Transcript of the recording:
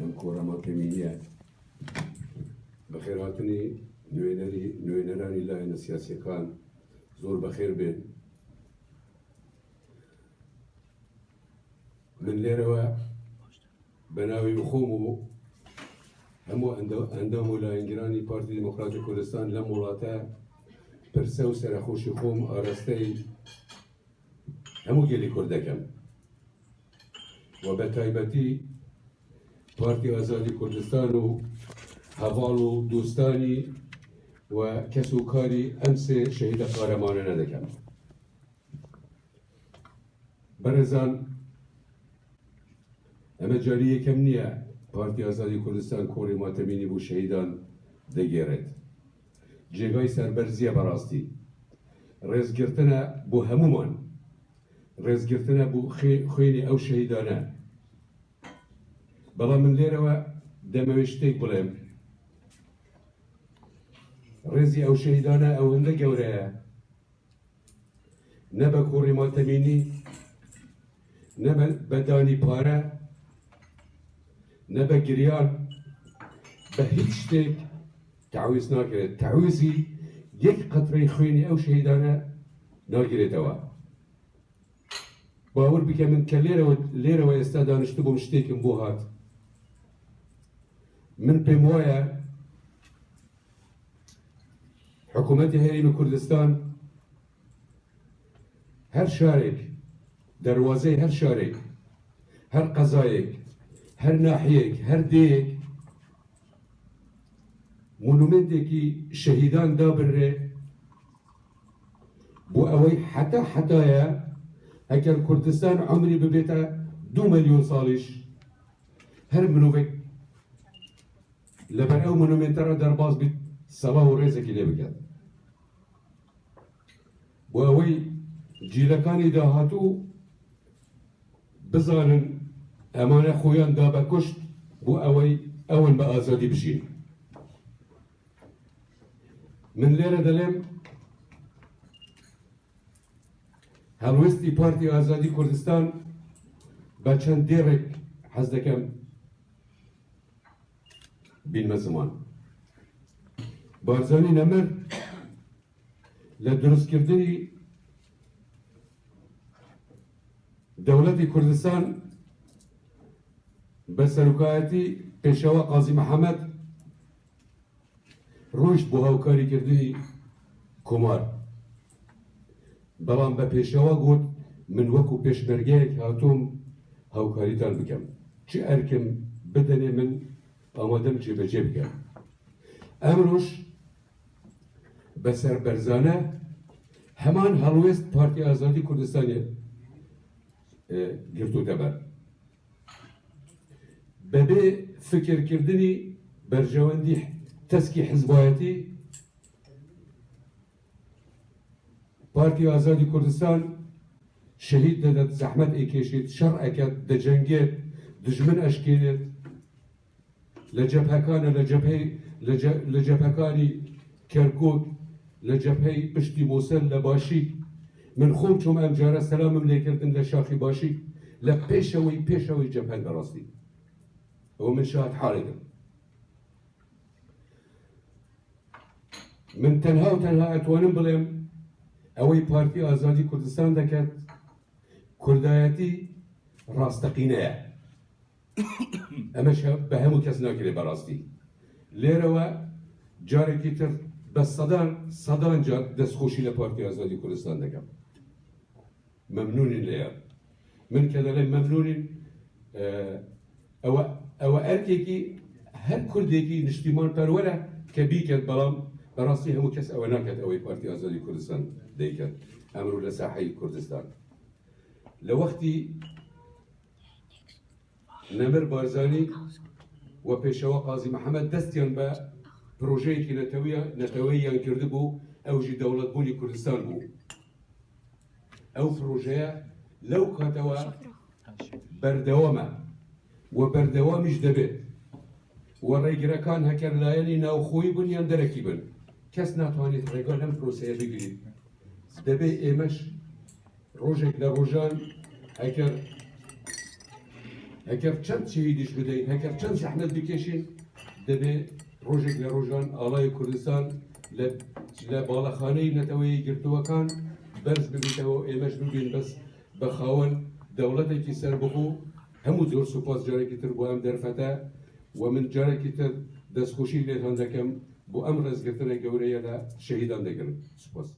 ام کورما تمینیه بخیر هاتنی نوێنەرانی لایەنە سیاسیەکان زۆر بەخێر بێن. من لێرەوە بەناوی خۆم و هەموو ئەندام و لایەنگرانی پارتی دموکراتی کوردستان لەم وڵاتە پرسە و سەرخۆشی خۆم ئاراستەی هەموو گێلی کورد دەکەم و بە تایبەتی پارتی ئازادی کوردستان و هەواڵ و دووستانی و کەس و کاری ئەم سێ شەهیدە قارەمانە دەکەم. بەڕێزان، ئەمە جاری یەکەم نییە پارتی ئازادی کوردستان کۆڕی ماتەمینی بوو شەهیدان دەگێڕێت. جێگای سەربەرزیە بەڕاستی، ڕێزگرتنە بۆ هەمومان، ڕێزگرتنە بۆ خوێنی ئەو شەهیدانە. بەڵام من لێرەوە دەمەوێت شتێک بڵێم. ڕێزی ئەو شەهیدانە ئەوەندە گەورەیە، نە بە کۆڕی ماتەمینی، نە بە دانی پارە، نە بە گریان، بە هیچ شتێک تعویز ناکرێت. تعویزی یەک قەترەی خوێنی ئەو شەهیدانە ناگرێتەوە. باوەڕ بکە من کە لێرەوە ئێستا دانیشتە بۆم شتێکم بۆ هات. من پێم وایە حکوومەتی هەرێمی کوردستان هەر شارێک، دەواازەی هەر شارێک، هەر قەزایەک، هەر ناحیەک، هەر دێیەک مونومنتێکی شەهیدان دابڕێ بۆ ئەوەی حتایە ئەگەر کوردستان عمری ببێتە 2 ملیۆن ساڵیش هەر مرۆڤێک لەبەر ئەو مونومنتەرە دەرباز بیت سەڵاو و ڕێزێکی لێ بکات بۆ ئەوەی جیلەکانی داهاتوو بزانن ئەمانە خۆیان دا بە کوشت بۆ ئەوەی ئەوەن بە ئازادی بژین. من لێرە دەڵێم هەڵوێستی پارتی ئازادی کوردستان بە چەند دێڕێک حەز دەکەم بینمە زمان. بارزانی نەمر لە دروستکردنی دەوڵەتی کوردستان بە سەرۆکایەتی پێشەوە قازی محەممەد ڕۆیشت بۆ هاوکاریکردنی کۆمار. بەڵام بە پێشەوە گوت من وەکو پێشمەرگەیەک هاتووم هاوکاریتان بکەم، چ ئەرکم بدەنێ من ئامادەم جێبەجێ بکەم. ئەمڕۆژ بە سەربەرزانە هەمان هەڵوێست پارتی ئازادی کوردستانی گرتووتە بەر بەبێ فکرکردنی بەرژەوەندی تەسکی حزبایەتی. پارتی ئازادی کوردستان شەهید دەدات، زەحمەت ئەیکێشێت، شەڕ ئەکات، دەجەنگێت، دژمن ئەشکێنێت لە جەبهەکانە، لە جەبهەکانی کەرکوک، لە جەبهەی پشتی مووسەل لە باشی. من خۆم چۆم ئەم جارە سەلامم لێکردن لە شاخی باشی لە پێشەوەی جەبهەن بەڕاستی. ئەوە من شاهد حاڵێکم. من تەنها و تەنها ئەتوانم بڵێم ئەوەی پارتی ئازادی کوردستان دەکات کوردایەتی ڕاستەقینەیە. ئەمەش بە هەموو کەس ناکرێت بەڕاستی. لێرەوە جارێکی تر بە سەدان جار دەستخۆشی لە پارتی ئازادی کوردستان دەکەم. مەمنونین لێیە. من کە دەڵێم مەمنونین، ئەوە ئەرکێکی هەر کوردێکی نیشتیمان پەروەرە کە بیکات، بەڵام بەڕاستی هەموو کەس ئەوە ناکات ئەوەی پارتی ئازادی کوردستان دەیکات ئەمڕۆ لە ساحەی کوردستان. لە وەختی نەمر بارزانی و پێشەوە قازی محەممەد دەستیان بە پرۆژەیەکی نەتەوەییان کردبوو، ئەوژی دەوڵەتبوونی کوردستان بوو. ئەو پرۆژەیە لەو کاتەوە بەردەوامە و بەردەوامیش دەبێت و ڕێگرەکان هەکەر لایەنی ناوخۆیی بن یان دەرەکی بن، کەس ناتوانێت ڕێگا لەم پرۆسەیە بگرێت. دەبێت ئێمەش ڕۆژێک لە ڕۆژان ئەگەر هەکەر چەند شەهیدیش بدەین هەکەر چەند زەحمەت بکێشین دەبێ ڕۆژێک لە ڕۆژان ئاڵای کوردستان لە باڵەخانەی نەتەوەی گرتووەکان بەرز ببیتەوە ئێمەش ببین بەس بە خاوەن دەوڵەتێکی سەربەخۆ هەموو زۆر سوپاس جارێکی تر بۆ ئەم دەرفەتە و من جارێکی تر دەستخۆشی لێتان دەکەم بۆ ئەم ڕێزگرتنە گەورەیە لە شەهیدان دەگرن سوپاس